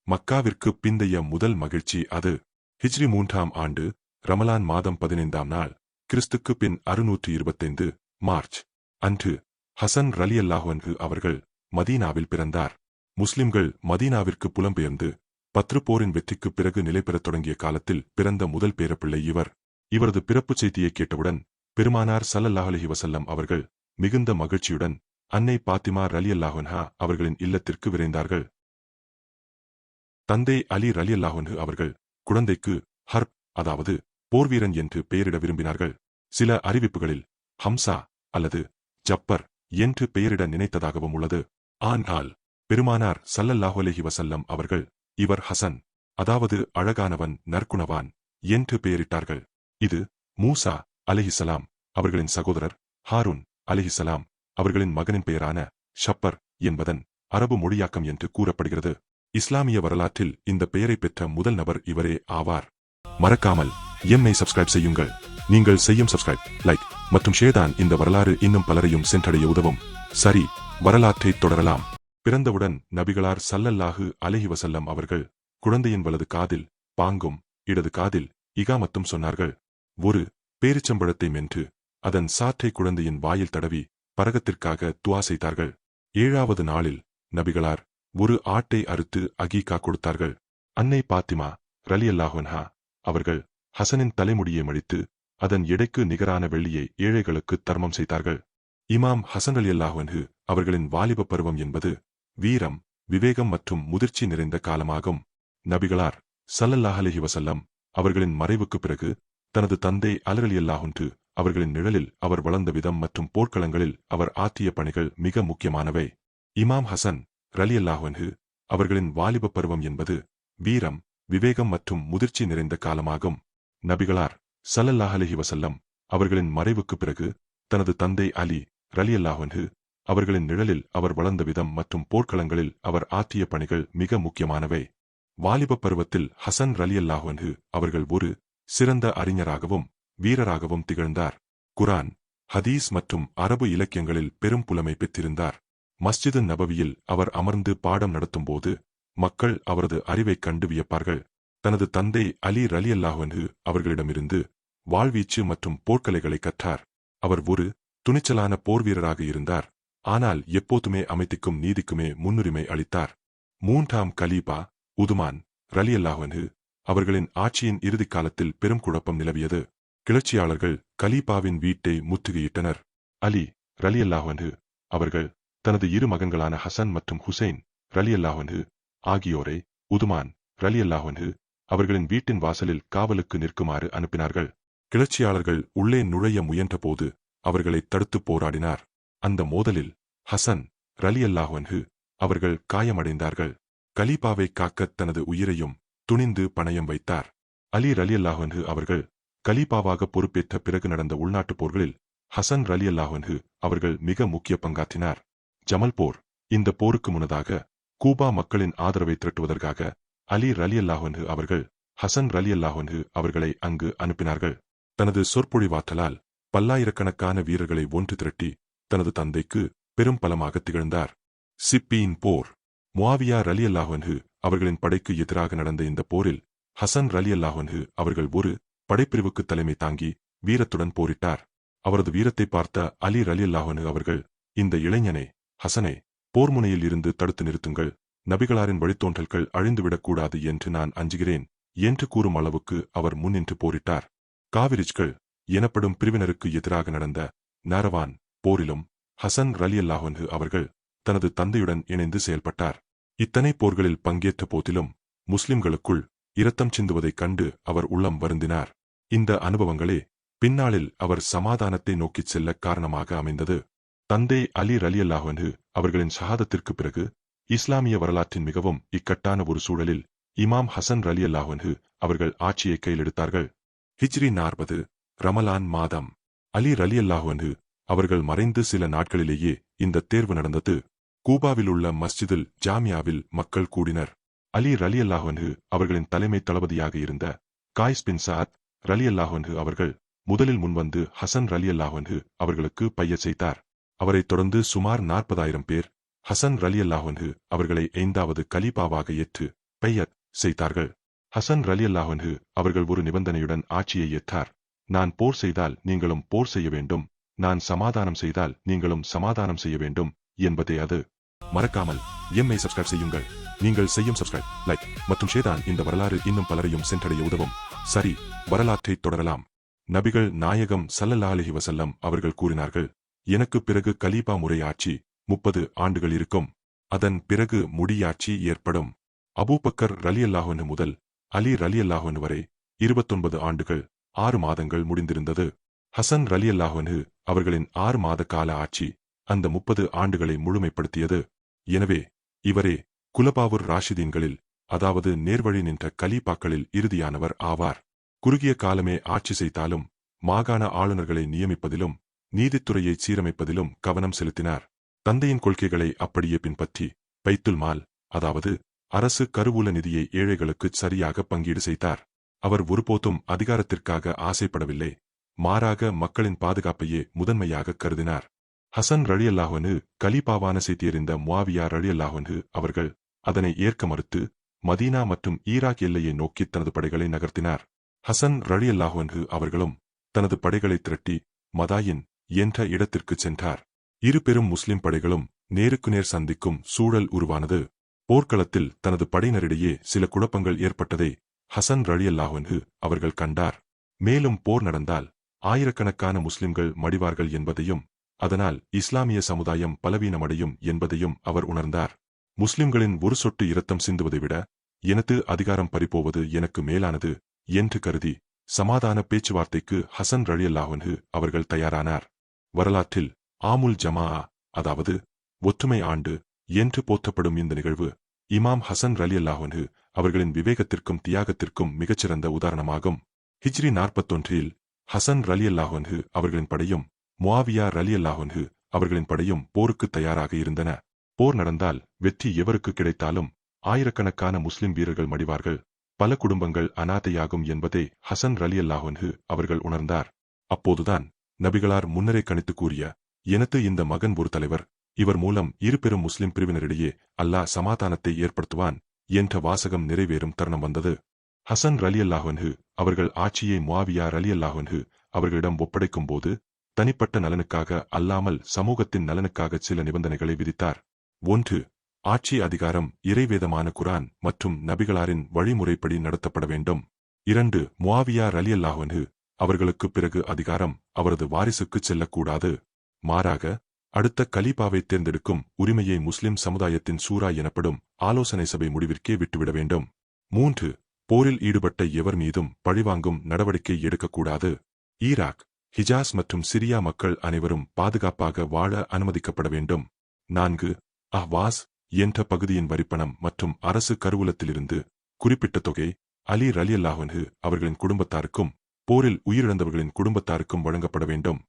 மக்காவிற்கு பிந்தைய முதல் மகிழ்ச்சி அது. ஹிஜ்ரி 3ஆம் ஆண்டு ரமலான் மாதம் 15ஆம் நாள் கிறிஸ்துக்கு பின் 625 மார்ச் அன்று ஹசன் ரலியல்லாஹு அன்ஹு அவர்கள் மதீனாவில் பிறந்தார். முஸ்லிம்கள் மதீனாவிற்கு புலம்பெயர்ந்து பத்ரு போரின் வெற்றிக்குப் பிறகு நிலைபெறத் தொடங்கிய காலத்தில் பிறந்த முதல் பேரப்பிள்ளை இவர். இவரது பிறப்புச் செய்தியை கேட்டவுடன் பெருமானார் ஸல்லல்லாஹு அலைஹி வஸல்லம் அவர்கள் மிகுந்த மகிழ்ச்சியுடன் அன்னை பாத்திமா ரலியல்லாஹு அன்ஹா அவர்களின் இல்லத்திற்கு விரைந்தார்கள். தந்தை அலி ரலியல்லாஹு அன்ஹு அவர்கள் குழந்தைக்கு ஹர்ப், அதாவது போர்வீரன் என்று பெயரிட விரும்பினார்கள். சில அறிவிப்புகளில் ஹம்சா அல்லது ஜப்பர் என்று பெயரிட நினைத்ததாகவும் உள்ளது. ஆனால் பெருமானார் ஸல்லல்லாஹு அலைஹி வஸல்லம் அவர்கள் இவர் ஹசன், அதாவது அழகானவன், நற்குணவான் என்று பெயரிட்டார்கள். இது மூசா அலைஹிஸ்ஸலாம் அவர்களின் சகோதரர் ஹாரூன் அலைஹிஸ்ஸலாம் அவர்களின் மகனின் பெயரான ஷப்பர் என்பதன் அரபு மொழியாக்கம் என்று கூறப்படுகிறது. இஸ்லாமிய வரலாற்றில் இந்த பெயரை பெற்ற முதல் நபர் இவரே ஆவார். மறக்காமல் எம்மை சப்ஸ்கிரைப் செய்யுங்கள். நீங்கள் செய்யும் சப்ஸ்கிரைப், லைக் மற்றும் ஷேர் தான் இந்த வரலாறு இன்னும் பலரையும் சென்றடைய உதவும். சரி, வரலாற்றை தொடரலாம். பிறந்தவுடன் நபிகளார் ஸல்லல்லாஹு அலைஹி வஸல்லம் அவர்கள் குழந்தையின் வலது காதில் பாங்கும் இடது காதில் இகாமத்தும் சொன்னார்கள். ஒரு பேரிச்சம்பழத்தை மென்று அதன் சாற்றை குழந்தையின் வாயில் தடவி பரகத்திற்காக துஆ செய்தார்கள். 7வது நாளில் நபிகளார் ஒரு ஆட்டை அறுத்து அகீகா கொடுத்தார்கள். அன்னை பாத்திமா ரலியல்லாஹு அன்ஹா அவர்கள் ஹசனின் தலைமுடியை மடித்து அதன் எடைக்கு நிகரான வெள்ளியை ஏழைகளுக்கு தர்மம் செய்தார்கள். இமாம் ஹசன் ரலியல்லாஹு அன்ஹு அவர்களின் வாலிப பருவம் என்பது வீரம், விவேகம் மற்றும் முதிர்ச்சி நிறைந்த காலமாகும். நபிகளார் ஸல்லல்லாஹு அலைஹி வஸல்லம் அவர்களின் மறைவுக்கு பிறகு தனது தந்தை அலி ரலியல்லாஹு அன்ஹு அவர்களின் நிழலில் அவர் வளர்ந்த விதம் மற்றும் போர்க்களங்களில் அவர் ஆற்றிய பணிகள் மிக முக்கியமானவை. இமாம் ஹசன் ரலியல்லாஹு அன்ஹு அவர்களின் வாலிப பருவம் என்பது வீரம், விவேகம் மற்றும் முதிர்ச்சி நிறைந்த காலமாகும். நபிகளார் ஸல்லல்லாஹு அலைஹி வஸல்லம் அவர்களின் மறைவுக்கு பிறகு தனது தந்தை அலி ரலியல்லாஹு அன்ஹு அவர்களின் நிழலில் அவர் வளர்ந்த விதம் மற்றும் போர்க்களங்களில் அவர் ஆற்றிய பணிகள் மிக முக்கியமானவை. வாலிப பருவத்தில் ஹசன் ரலியல்லாஹு அன்ஹு அவர்கள் ஒரு சிறந்த அறிஞராகவும் வீரராகவும் திகழ்ந்தார். குர்ஆன், ஹதீஸ் மற்றும் அரபு இலக்கியங்களில் பெரும் புலமை பெற்றிருந்தார். மஸ்ஜிது நபவியில் அவர் அமர்ந்து பாடம் நடத்தும்போது மக்கள் அவரது அறிவைக் கண்டு வியப்பார்கள். தனது தந்தை அலி ரலியல்லாஹு அன்ஹு அவர்களிடமிருந்து வாழ்வீச்சு மற்றும் போர்க்கலைகளை கற்றார். அவர் ஒரு துணிச்சலான போர்வீரராக இருந்தார், ஆனால் எப்போதுமே அமைதிக்கும் நீதிக்குமே முன்னுரிமை அளித்தார். 3ஆம் கலீபா உதுமான் ரலியல்லாஹு அன்ஹு அவர்களின் ஆட்சியின் இறுதிக் காலத்தில் பெரும் குழப்பம் நிலவியது. கிளர்ச்சியாளர்கள் கலீபாவின் வீட்டை முற்றுகையிட்டனர். அலி ரலியல்லாஹு அன்ஹு அவர்கள் தனது இரு மகன்களான ஹசன் மற்றும் ஹுசைன் ரலியல்லாஹு அன்ஹு ஆகியோரை உதுமான் ரலியல்லாஹு அன்ஹு அவர்களின் வீட்டின் வாசலில் காவலுக்கு நிற்குமாறு அனுப்பினார்கள். கிளர்ச்சியாளர்கள் உள்ளே நுழைய முயன்றபோது அவர்களை தடுத்து போராடினார். அந்த மோதலில் ஹசன் ரலியல்லாஹு அன்ஹு அவர்கள் காயமடைந்தார்கள். கலீபாவை காக்க தனது உயிரையும் துணிந்து பணயம் வைத்தார். அலி ரலியல்லாஹு அன்ஹு அவர்கள் கலீபாவாக பொறுப்பேற்ற பிறகு நடந்த உள்நாட்டுப் போர்களில் ஹசன் ரலியல்லாஹு அன்ஹு அவர்கள் மிக முக்கிய பங்காற்றினார். ஜமல் போர். இந்த போருக்கு முன்னதாக கூபா மக்களின் ஆதரவை திரட்டுவதற்காக அலி ரலியல்லாஹு அன்ஹு அவர்கள் ஹசன் ரலியல்லாஹு அன்ஹு அவர்களை அங்கு அனுப்பினார்கள். தனது சொற்பொழிவாற்றலால் பல்லாயிரக்கணக்கான வீரர்களை ஒன்று திரட்டி தனது தந்தைக்கு பெரும் பலமாக திகழ்ந்தார். சிப்பீன் போர். முஆவியா ரலியல்லாஹு அன்ஹு அவர்களின் படைக்கு எதிராக நடந்த இந்த போரில் ஹசன் ரலியல்லாஹு அன்ஹு அவர்கள் ஒரு படைப்பிரிவுக்கு தலைமை தாங்கி வீரத்துடன் போரிட்டார். அவரது வீரத்தை பார்த்த அலி ரலியல்லாஹு அன்ஹு அவர்கள், இந்த இளைஞனை, ஹசனை, போர்முனையில் இருந்து தடுத்து நிறுத்துங்கள், நபிகளாரின் வழித்தோன்றல்கள் அழிந்துவிடக்கூடாது என்று நான் அஞ்சுகிறேன் என்று கூறும் அளவுக்கு அவர் முன்னின்று போரிட்டார். காவிரிஜ்கள் எனப்படும் பிரிவினருக்கு எதிராக நடந்த நாரவான் போரிலும் ஹசன் ரலியல்லாஹு அன்ஹு அவர்கள் தனது தந்தையுடன் இணைந்து செயல்பட்டார். இத்தனை போர்களில் பங்கேற்ற போதிலும் முஸ்லிம்களுக்குள் இரத்தம் சிந்துவதைக் கண்டு அவர் உள்ளம் வருந்தினார். இந்த அனுபவங்களே பின்னாளில் அவர் சமாதானத்தை நோக்கிச் செல்ல காரணமாக அமைந்தது. தந்தை அலி ரலியல்லாஹு அன்ஹு அவர்களின் ஷஹாதத்திற்கு பிறகு இஸ்லாமிய வரலாற்றின் மிகவும் இக்கட்டான ஒரு சூழலில் இமாம் ஹசன் ரலியல்லாஹு அன்ஹு அவர்கள் ஆட்சியை கையிலெடுத்தார்கள். ஹிஜ்ரி 40 ரமலான் மாதம். அலி ரலியல்லாஹு அன்ஹு அவர்கள் மறைந்து சில நாட்களிலேயே இந்த தேர்வு நடந்தது. கூபாவில் உள்ள மஸ்ஜிதுல் ஜாமியாவில் மக்கள் கூடினர். அலி ரலியல்லாஹு அன்ஹு அவர்களின் தலைமை தளபதியாக இருந்த காய்ஸ் பின் சஅத் ரலியல்லாஹு அன்ஹு அவர்கள் முதலில் முன்வந்து ஹசன் ரலியல்லாஹு அன்ஹு அவர்களுக்கு பையச் செய்தார். அவரைத் தொடர்ந்து சுமார் 40,000 பேர் ஹசன் ரலியல்லாஹு அன்ஹு அவர்களை 5வது கலீபாவாக ஏற்று பெய்யத் செய்தார்கள். ஹசன் ரலியல்லாஹு அன்ஹு அவர்கள் ஒரு நிபந்தனையுடன் ஆட்சியை ஏற்றார். நான் போர் செய்தால் நீங்களும் போர் செய்ய வேண்டும், நான் சமாதானம் செய்தால் நீங்களும் சமாதானம் செய்ய வேண்டும் என்பதே அது. மறக்காமல் எம்மை சப்ஸ்கிரைப் செய்யுங்கள். நீங்கள் செய்யும் சப்ஸ்கிரைப், லைக் மற்றும் ஷேர் இந்த வரலாறு இன்னும் பலரையும் சென்றடைய உதவும். சரி, வரலாற்றை தொடரலாம். நபிகள் நாயகம் ஸல்லல்லாஹு அலைஹி வஸல்லம் அவர்கள் கூறினார்கள், எனக்கு பிறகு கலீபா முறை ஆட்சி 30 ஆண்டுகள் இருக்கும். அதன் பிறகு முடியாட்சி ஏற்படும். அபூபக்கர் ரலியல்லாஹு அன்ஹு முதல் அலி ரலியல்லாஹு அன்ஹு வரை 29 ஆண்டுகள் 6 மாதங்கள் முடிந்திருந்தது. ஹசன் ரலியல்லாஹு அன்ஹு அவர்களின் 6 மாத கால ஆட்சி அந்த 30 ஆண்டுகளை முழுமைப்படுத்தியது. எனவே இவரே குலபாவுர் ராஷிதீன்களில், அதாவது நேர்வழி நின்ற கலீபாக்களில் இறுதியானவர் ஆவார். குறுகிய காலமே ஆட்சி செய்தாலும் மாகாண ஆளுநர்களை நியமிப்பதிலும் நீதித்துறையை சீரமைப்பதிலும் கவனம் செலுத்தினார். தந்தையின் கொள்கைகளை அப்படியே பின்பற்றி பைத்துல் மால், அதாவது அரசு கருவூல நிதியை ஏழைகளுக்கு சரியாக பங்கீடு செய்தார். அவர் ஒருபோதும் அதிகாரத்திற்காக ஆசைப்படவில்லை, மாறாக மக்களின் பாதுகாப்பையே முதன்மையாக கருதினார். ஹசன் ரலியல்லாஹு அன்ஹு கலீபாவான செய்தியறிந்த முஆவியா ரலியல்லாஹு அன்ஹு அவர்கள் அதனை ஏற்க மறுத்து மதீனா மற்றும் ஈராக் எல்லையை நோக்கி தனது படைகளை நகர்த்தினார். ஹசன் ரலியல்லாஹு அன்ஹு அவர்களும் தனது படைகளை திரட்டி மதாயின் என்ற இடத்திற்கு சென்றார். இரு பெரும் முஸ்லிம் படைகளும் நேருக்கு நேர் சந்திக்கும் சூழல் உருவானது. போர்க்களத்தில் தனது படையினரிடையே சில குழப்பங்கள் ஏற்பட்டதை ஹசன் ரலியல்லாஹு அன்ஹு அவர்கள் கண்டார். மேலும் போர் நடந்தால் ஆயிரக்கணக்கான முஸ்லிம்கள் மடிவார்கள் என்பதையும், அதனால் இஸ்லாமிய சமுதாயம் பலவீனமடையும் என்பதையும் அவர் உணர்ந்தார். முஸ்லிம்களின் ஒரு சொட்டு இரத்தம் சிந்துவதை விட எனது அதிகாரம் பறிபோவது எனக்கு மேலானது என்று கருதி சமாதான பேச்சுவார்த்தைக்கு ஹசன் ரலியல்லாஹு அன்ஹு அவர்கள் தயாரானார். வரலாற்றில் ஆமுல் ஜமாஆ, அதாவது ஒற்றுமை ஆண்டு என்று போற்றப்படும் இந்த நிகழ்வு இமாம் ஹசன் ரலியல்லாஹு அன்ஹு அவர்களின் விவேகத்திற்கும் தியாகத்திற்கும் மிகச்சிறந்த உதாரணமாகும். ஹிஜ்ரி 41இல் ஹசன் ரலியல்லாஹு அன்ஹு அவர்களின் படையும் முஆவியா ரலியல்லாஹு அன்ஹு அவர்களின் படையும் போருக்கு தயாராக இருந்தன. போர் நடந்தால் வெற்றி எவருக்கு கிடைத்தாலும் ஆயிரக்கணக்கான முஸ்லிம் வீரர்கள் மடிவார்கள், பல குடும்பங்கள் அனாதையாகும் என்பதை ஹசன் ரலியல்லாஹு அன்ஹு அவர்கள் உணர்ந்தார். அப்போதுதான் நபிகளார் முன்னரே கணித்து கூறிய, எனது இந்த மகன் ஒரு தலைவர், இவர் மூலம் இரு பெரும் முஸ்லிம் பிரிவினரிடையே அல்லாஹ் சமாதானத்தை ஏற்படுத்துவான் என்ற வாசகம் நிறைவேறும் தருணம் வந்தது. ஹசன் ரலியல்லாஹு அன்ஹு அவர்கள் ஆட்சியை முஆவியா ரலியல்லாஹு அன்ஹு அவர்களிடம் ஒப்படைக்கும் போது தனிப்பட்ட நலனுக்காக அல்லாமல் சமூகத்தின் நலனுக்காக சில நிபந்தனைகளை விதித்தார். 1. ஆட்சி அதிகாரம் இறைவேதமான குர்ஆன் மற்றும் நபிகளாரின் வழிமுறைப்படி நடத்தப்பட வேண்டும். 2. முஆவியா ரலியல்லாஹு அன்ஹு அவர்களுக்கு பிறகு அதிகாரம் அவரது வாரிசுக்கு செல்லக்கூடாது. மாறாக அடுத்த கலீபாவை தேர்ந்தெடுக்கும் உரிமையை முஸ்லிம் சமுதாயத்தின் சூரா எனப்படும் ஆலோசனை சபை முடிவிற்கே விட்டுவிட வேண்டும். 3. போரில் ஈடுபட்ட எவர் மீதும் பழிவாங்கும் நடவடிக்கை எடுக்கக்கூடாது. ஈராக், ஹிஜாஸ் மற்றும் சிரியா மக்கள் அனைவரும் பாதுகாப்பாக வாழ அனுமதிக்கப்பட வேண்டும். 4. அஹ்வாஸ் என்ற பகுதியின் வரிப்பணம் மற்றும் அரசு கருவூலத்திலிருந்து குறிப்பிட்ட தொகை அலி ரலியல்லாஹு அன்ஹு அவர்களின் குடும்பத்தாருக்கும் போரில் உயிரிழந்தவர்களின் குடும்பத்தாருக்கும் வழங்கப்பட வேண்டும்.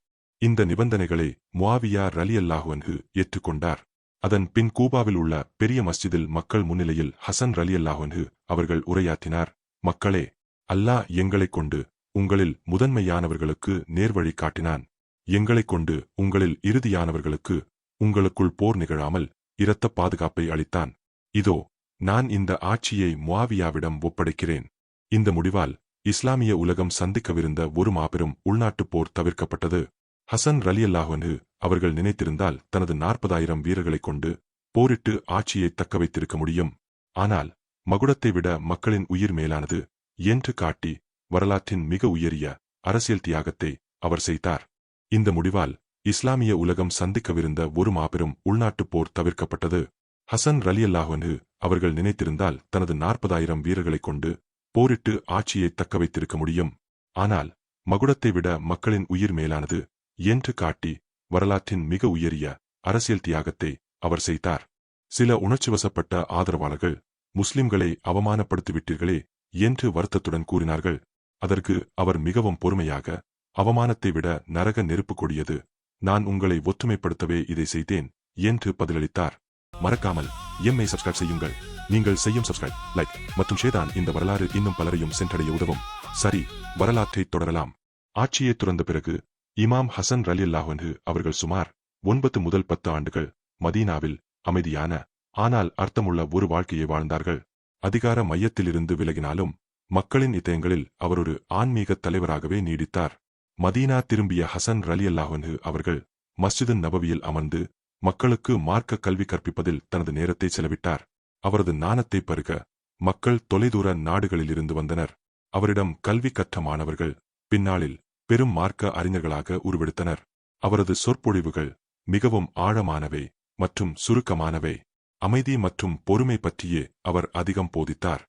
இந்த நிபந்தனைகளை முஆவியா ரலியல்லாஹு அன்ஹு ஏற்றுக்கொண்டார். அதன் பின் கூபாவில் உள்ள பெரிய மஸ்ஜிதில் மக்கள் முன்னிலையில் ஹசன் ரலியல்லாஹு அன்ஹு அவர்கள் உரையாற்றினார். மக்களே, அல்லாஹ் எங்களைக் கொண்டு உங்களில் முதன்மையானவர்களுக்கு நேர்வழி காட்டினான். எங்களைக் கொண்டு உங்களில் இறுதியானவர்களுக்கு உங்களுக்குள் போர் நிகழாமல் இரத்த பாதுகாப்பை அளித்தான். இதோ நான் இந்த ஆட்சியை முஆவியாவிடம் ஒப்படைக்கிறேன். இந்த முடிவால் இஸ்லாமிய உலகம் சந்திக்கவிருந்த ஒரு மாபெரும் உள்நாட்டுப் போர் தவிர்க்கப்பட்டது. ஹசன் ரலியல்லாஹு அன்ஹு அவர்கள் நினைத்திருந்தால் தனது 40,000 வீரர்களைக் கொண்டு போரிட்டு ஆட்சியை தக்க வைத்திருக்க முடியும். ஆனால் மகுடத்தை விட மக்களின் உயிர் மேலானது என்று காட்டி வரலாற்றின் மிக உயரிய அரசியல் தியாகத்தை அவர் செய்தார். இந்த முடிவால் இஸ்லாமிய உலகம் சந்திக்கவிருந்த ஒரு மாபெரும் உள்நாட்டுப் போர் தவிர்க்கப்பட்டது. ஹசன் ரலியல்லாஹு அன்ஹு அவர்கள் நினைத்திருந்தால் தனது 40,000 வீரர்களைக் கொண்டு போரிட்டு ஆட்சியை தக்க வைத்திருக்க முடியும். ஆனால் மகுடத்தை விட மக்களின் உயிர் மேலானது என்று காட்டி வரலாற்றின் மிக உயரிய அரசியல் தியாகத்தை அவர் செய்தார். சில உணர்ச்சிவசப்பட்ட ஆதரவாளர்கள் முஸ்லிம்களை அவமானப்படுத்திவிட்டீர்களே என்று வருத்தத்துடன் கூறினார்கள். அதற்கு அவர் மிகவும் பொறுமையாக, அவமானத்தை விட நரக நெருப்பு கொடியது, நான் உங்களை ஒற்றுமைப்படுத்தவே இதை செய்தேன் என்று பதிலளித்தார். மறக்காமல் எம்மை சப்ஸ்கிரைப் செய்யுங்கள். நீங்கள் செய்யும் சப்ஸ்கிரைப், லைக் மற்றும் ஷேர் இந்த வரலாறு இன்னும் பலரையும் சென்றடைய உதவும். சரி, வரலாற்றை தொடரலாம். ஆட்சியை துறந்த பிறகு இமாம் ஹசன் ரலியல்லாஹு அன்ஹு அவர்கள் சுமார் 9 முதல் 10 ஆண்டுகள் மதீனாவில் அமைதியான ஆனால் அர்த்தமுள்ள ஒரு வாழ்க்கையை வாழ்ந்தார்கள். அதிகார மையத்திலிருந்து விலகினாலும் மக்களின் இதயங்களில் அவர் ஒரு ஆன்மீகத் தலைவராகவே நீடித்தார். மதீனா திரும்பிய ஹசன் ரலியல்லாஹு அன்ஹு அவர்கள் மஸ்ஜிது நபவியில் அமர்ந்து மக்களுக்கு மார்க்க கல்வி கற்பிப்பதில் தனது நேரத்தை செலவிட்டார். அவரது ஞானத்தை பருக மக்கள் தொலைதூர நாடுகளிலிருந்து வந்தனர். அவரிடம் கல்வி கற்ற மாணவர்கள் பின்னாளில் பெரும் மார்க்க அறிஞர்களாக உருவெடுத்தனர். அவரது சொற்பொழிவுகள் மிகவும் ஆழமானவை மற்றும் சுருக்கமானவை. அமைதி மற்றும் பொறுமை பற்றியே அவர் அதிகம் போதித்தார்.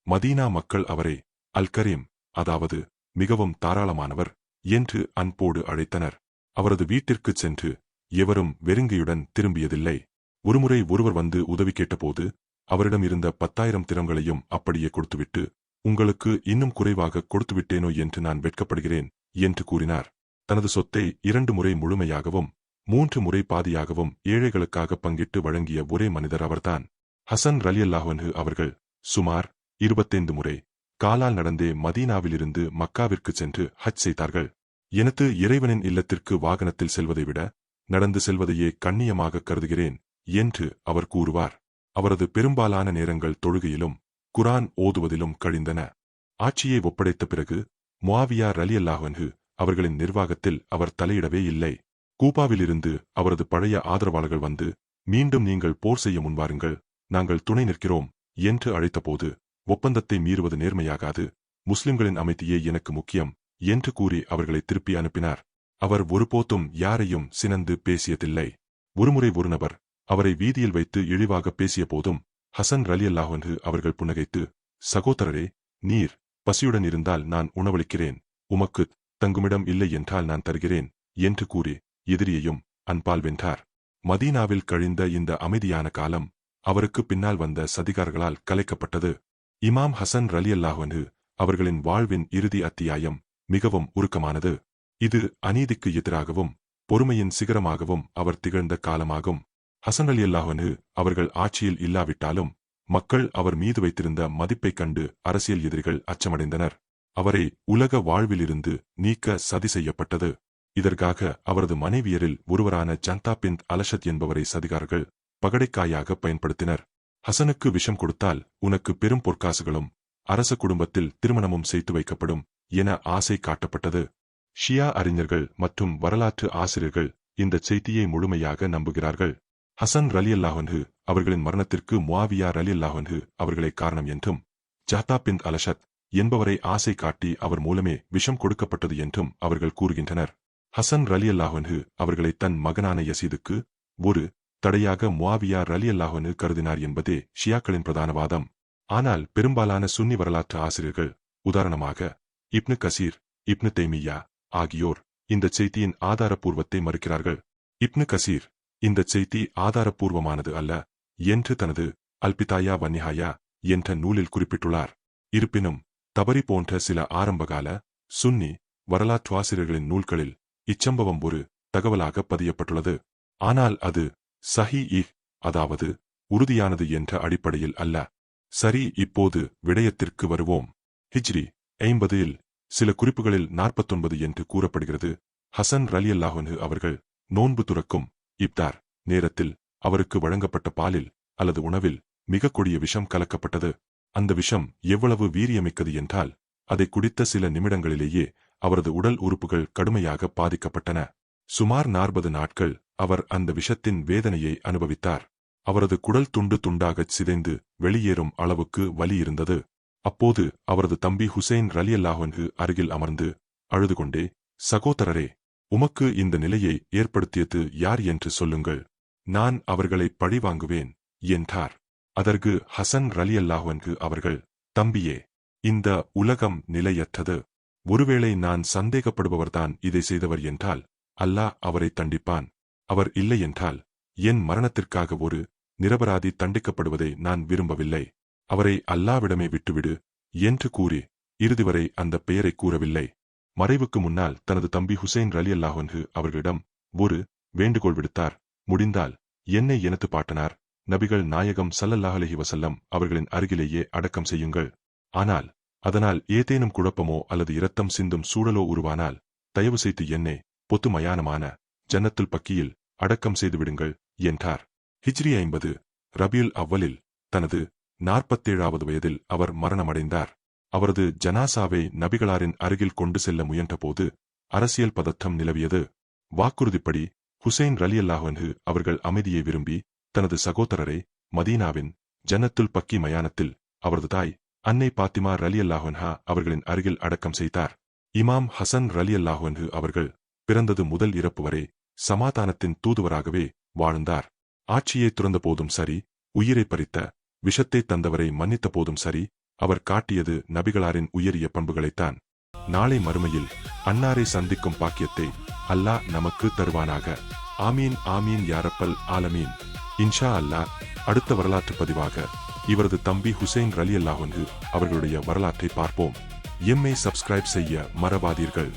மதீனா மக்கள் அவரை அல் கரீம், அதாவது மிகவும் தாராளமானவர் என்று அன்போடு அழைத்தனர். அவரது வீட்டிற்குச் சென்று எவரும் வெறுங்கையுடன் திரும்பியதில்லை. ஒருமுறை ஒருவர் வந்து உதவி கேட்டபோது அவரிடம் இருந்த 10,000 திரம்களையும் அப்படியே கொடுத்துவிட்டு, உங்களுக்கு இன்னும் குறைவாக கொடுத்துவிட்டேனோ என்று நான் வெட்கப்படுகிறேன் என்று கூறினார். தனது சொத்தை 2 முறை முழுமையாகவும் 3 முறை பாதியாகவும் ஏழைகளுக்காக பங்கிட்டு வழங்கிய ஒரே மனிதர் அவர்தான். ஹசன் ரலியல்லாஹு அன்ஹு அவர்கள் சுமார் 25 முறை காலால் நடந்தே மதீனாவிலிருந்து மக்காவிற்கு சென்று ஹஜ் செய்தார்கள். எனது இறைவனின் இல்லத்திற்கு வாகனத்தில் செல்வதை விட நடந்து செல்வதையே கண்ணியமாக கருதுகிறேன் என்று அவர் கூறுவார். அவரது பெரும்பாலான நேரங்கள் தொழுகையிலும் குரான் ஓதுவதிலும் கழிந்தன. ஆட்சியை ஒப்படைத்த பிறகு முஆவியா ரலியல்லாஹு அன்ஹு அவர்களின் நிர்வாகத்தில் அவர் தலையிடவே இல்லை. கூபாவிலிருந்து அவரது பழைய ஆதரவாளர்கள் வந்து, மீண்டும் நீங்கள் போர் செய்ய முன்வாருங்கள், நாங்கள் துணை நிற்கிறோம் என்று அழைத்தபோது, ஒப்பந்தத்தை மீறுவது நேர்மையாகாது, முஸ்லிம்களின் அமைதியே எனக்கு முக்கியம் என்று கூறி அவர்களை திருப்பி அனுப்பினார். அவர் ஒருபோதும் யாரையும் சினந்து பேசியதில்லை. ஒருமுறை ஒரு நபர் அவரை வீதியில் வைத்து இழிவாக பேசிய போதும் ஹசன் ரலியல்லாஹு அன்ஹு அவர்கள் புன்னகைத்து, சகோதரரே, நீர் பசியுடன் இருந்தால் நான் உணவளிக்கிறேன், உமக்கு தங்குமிடம் இல்லை என்றால் நான் தருகிறேன் என்று கூறி எதிரியையும் அன்பால் வென்றார். மதீனாவில் கழிந்த இந்த அமைதியான காலம் அவருக்கு பின்னால் வந்த சதிகாரர்களால் கலைக்கப்பட்டது. இமாம் ஹசன் ரலியல்லாஹு அன்ஹு அவர்களின் வாழ்வின் இறுதி அத்தியாயம் மிகவும் உருக்கமானது. இது அநீதிக்கு எதிராகவும் பொறுமையின் சிகரமாகவும் அவர் திகழ்ந்த காலமாகும். ஹசன் ரலியல்லாஹு அன்ஹு அவர்கள் ஆட்சியில் இல்லாவிட்டாலும் மக்கள் அவர் மீது வைத்திருந்த மதிப்பைக் கண்டு அரசியல் எதிரிகள் அச்சமடைந்தனர். அவரை உலக வாழ்விலிருந்து நீக்க சதி செய்யப்பட்டது. இதற்காக அவரது மனைவியரில் ஒருவரான ஜந்தா பின்த் அலஷத் என்பவரை சதிகாரர்கள் பகடைக்காயாக பயன்படுத்தினர். ஹசனுக்கு விஷம் கொடுத்தால் உனக்கு பெரும் பொற்காசுகளும் அரச குடும்பத்தில் திருமணமும் செய்து வைக்கப்படும் என ஆசை காட்டப்பட்டது. ஷியா அறிஞர்கள் மற்றும் வரலாற்று ஆசிரியர்கள் இந்த செய்தியை முழுமையாக நம்புகிறார்கள். ஹசன் ரலியல்லாஹு அன்ஹு அவர்களின் மரணத்திற்கு முஆவியா ரலியல்லாஹு அன்ஹு அவர்களே காரணம் என்றும், ஜஹ்தா பின்த் அலஷத் என்பவரை ஆசை காட்டி அவர் மூலமே விஷம் கொடுக்கப்பட்டது என்றும் அவர்கள் கூறுகின்றனர். ஹசன் ரலியல்லாஹு அன்ஹு அவர்களை தன் மகனான யசீதுக்கு ஒரு தடையாக முஆவியா ரலியல்லாஹு அன்ஹு கருதினார் என்பதே ஷியாக்களின் பிரதான வாதம். ஆனால் பெரும்பாலான சுன்னி வரலாற்று ஆசிரியர்கள், உதாரணமாக இப்னு கசீர், இப்னு தைமியா ஆகியோர் இந்த செய்தியின் ஆதாரப்பூர்வத்தை மறுக்கிறார்கள். இப்னு கசீர் இந்த செய்தி ஆதாரப்பூர்வமானது அல்ல என்று தனது அல்பிதாயா வன்னிஹாயா என்ற நூலில் குறிப்பிட்டுள்ளார். இருப்பினும் தபரி போன்ற சில ஆரம்பகால சுன்னி வரலாற்றாசிரியர்களின் நூல்களில் இச்சம்பவம் ஒரு தகவலாக பதியப்பட்டுள்ளது. ஆனால் அது சஹீஹ், அதாவது உறுதியானது என்ற அடிப்படையில் அல்ல. சரி, இப்போது விடயத்திற்கு வருவோம். ஹிஜ்ரி 50இல் சில குறிப்புகளில் 49 என்று கூறப்படுகிறது. ஹசன் ரலியல்லாஹு அன்ஹு அவர்கள் நோன்பு துறக்கும் இப்தார் நேரத்தில் அவருக்கு வழங்கப்பட்ட பாலில் அல்லது உணவில் மிக கொடிய விஷம் கலக்கப்பட்டது. அந்த விஷம் எவ்வளவு வீரியமிக்கது என்றால், அதை குடித்த சில நிமிடங்களிலேயே அவரது உடல் உறுப்புகள் கடுமையாக பாதிக்கப்பட்டன. சுமார் 40 நாட்கள் அவர் அந்த விஷத்தின் வேதனையை அனுபவித்தார். அவரது குடல் துண்டு துண்டாகச் சிதைந்து வெளியேறும் அளவுக்கு வலி இருந்தது. அப்போது அவரது தம்பி ஹுசைன் ரலியல்லாஹு அன்ஹு அருகில் அமர்ந்து அழுது கொண்டே, சகோதரரே, உமக்கு இந்த நிலையை ஏற்படுத்தியது யார் என்று சொல்லுங்கள், நான் அவர்களை பழிவாங்குவேன் என்றார். அதற்கு ஹசன் ரலியல்லாஹு அன்ஹு அவர்கள், தம்பியே, இந்த உலகம் நிலையற்றது. ஒருவேளை நான் சந்தேகப்படுபவர்தான் இதை செய்தவர் என்றால் அல்லாஹ் அவரை தண்டிப்பான். அவர் இல்லை என்றால் என் மரணத்திற்காக ஒரு நிரபராதி தண்டிக்கப்படுவதை நான் விரும்பவில்லை. அவரை அல்லாவிடமே விட்டுவிடு என்று கூறி இறுதிவரை அந்த பெயரை கூறவில்லை. மறைவுக்கு முன்னால் தனது தம்பி ஹுசைன் ரலியல்லாஹு அன்ஹு அவர்களிடம் ஒரு வேண்டுகோள் விடுத்தார். முடிந்தால் என்னை எனது பாட்டனார் நபிகள் நாயகம் ஸல்லல்லாஹு அலைஹி வஸல்லம் அவர்களின் அருகிலேயே அடக்கம் செய்யுங்கள். ஆனால் அதனால் ஏதேனும் குழப்பமோ அல்லது இரத்தம் சிந்தும் சூழலோ உருவானால் தயவு செய்து என்னை பொத்து மயானமான ஜன்னத்துல் பக்கியில் அடக்கம் செய்துவிடுங்கள் என்றார். ஹிஜ்ரி 50 ரபியுல் அவ்வலில் தனது 47வது வயதில் அவர் மரணமடைந்தார். அவரது ஜனாசாவை நபிகளாரின் அருகில் கொண்டு செல்ல முயன்றபோது அரசியல் பதற்றம் நிலவியது. வாக்குறுதிப்படி ஹுசைன் ரலியல்லாஹு அன்ஹு அவர்கள் அமைதியை விரும்பி தனது சகோதரரை மதீனாவின் ஜன்னத்துல் பக்கி மயானத்தில் அவரது தாய் அன்னை பாத்திமா ரலியல்லாஹு அன்ஹா அவர்களின் அருகில் அடக்கம் செய்தார். இமாம் ஹசன் ரலியல்லாஹு அன்ஹு அவர்கள் பிறந்தது முதல் இறப்பு வரை சமாதானத்தின் தூதுவராகவே வாழ்ந்தார். ஆட்சியை துறந்த போதும் சரி, உயிரை பறித்த விஷத்தை தந்தவரை மன்னித்த போதும் சரி, அவர் காட்டியது நபிகளாரின் உயரிய பண்புகளைத்தான். நாளை மறுமையில் அன்னாரை சந்திக்கும் பாக்கியத்தை அல்லாஹ் நமக்கு தருவானாக. ஆமீன் ஆமீன் யாரப்பல் ஆலமீன். இன்ஷா அல்லாஹ் அடுத்த வரலாற்று பதிவாக இவரது தம்பி ஹுசைன் ரலியல்லாஹு அன்ஹு அவர்களுடைய வரலாற்றை பார்ப்போம். எம்மை சப்ஸ்கிரைப் செய்ய மறவாதீர்கள்.